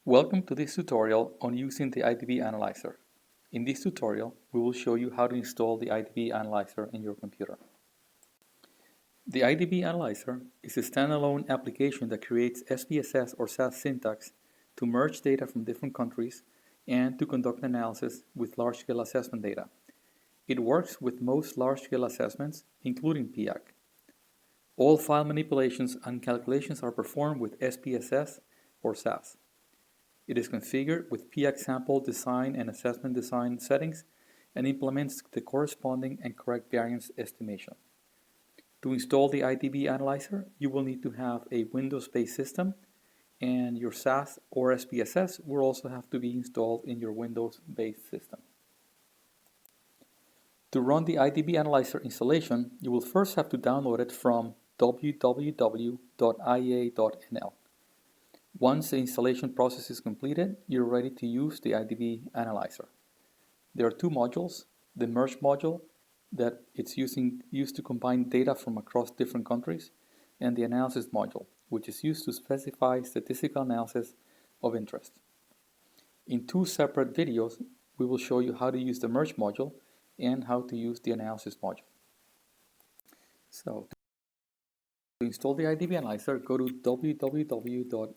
Welcome to this tutorial on using the IDB Analyzer. In this tutorial, we will show you how to install the IDB Analyzer in your computer. The IDB Analyzer is a standalone application that creates SPSS or SAS syntax to merge data from different countries and to conduct analysis with large-scale assessment data. It works with most large-scale assessments, including PIAC. All file manipulations and calculations are performed with SPSS or SAS. It is configured with PIAC sample design and assessment design settings and implements the corresponding and correct variance estimation. To install the IDB Analyzer, you will need to have a Windows-based system, and your SAS or SPSS will also have to be installed in your Windows-based system. To run the IDB Analyzer installation, you will first have to download it from www.iea.nl. Once the installation process is completed, you're ready to use the IDB Analyzer. There are two modules: the Merge module, that it's used to combine data from across different countries, and the Analysis module, which is used to specify statistical analysis of interest. In two separate videos, we will show you how to use the Merge module and how to use the Analysis module. So, to install the IDB Analyzer, go to www.iea.nl,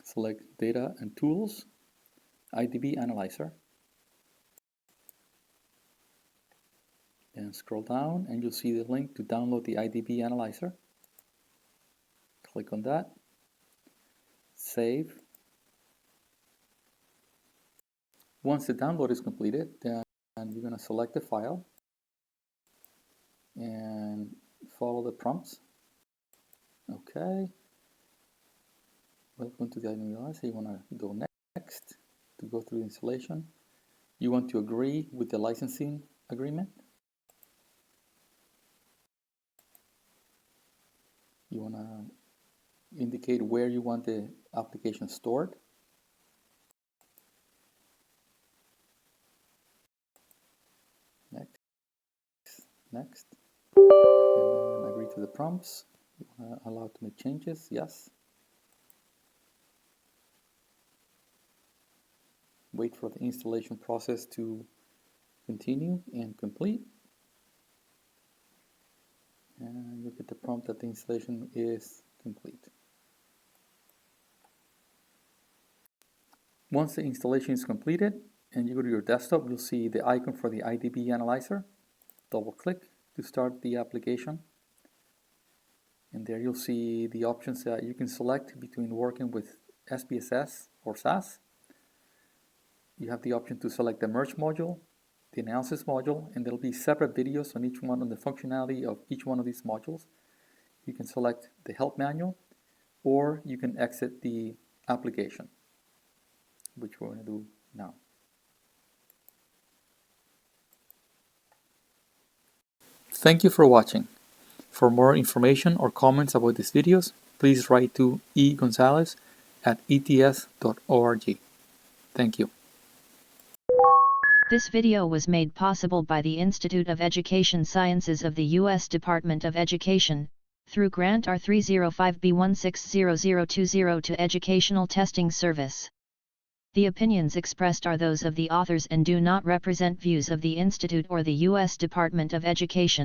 select Data and Tools, IDB Analyzer, and scroll down and you'll see the link to download the IDB Analyzer. Click on that, save. Once the download is completed, then you're going to select the file and follow the prompts. Okay. Welcome to the IDB Analyzer. You want to go next to go through the installation. You want to agree with the licensing agreement. You want to indicate where you want the application stored. Next, and then agree to the prompts. You want to allow to make changes, yes. Wait for the installation process to continue and complete. And you'll get the prompt that the installation is complete. Once the installation is completed and you go to your desktop, you'll see the icon for the IDB Analyzer. Double click to start the application, and there you'll see the options that you can select between working with SPSS or SAS. You have the option to select the Merge module, the Analysis module, and there'll be separate videos on each one on the functionality of each one of these modules. You can select the help manual, or you can exit the application, which we're going to do now. Thank you for watching. For more information or comments about these videos, please write to egonzalez@ets.org. Thank you. This video was made possible by the Institute of Education Sciences of the U.S. Department of Education, through Grant R305B160020 to Educational Testing Service. The opinions expressed are those of the authors and do not represent views of the Institute or the U.S. Department of Education.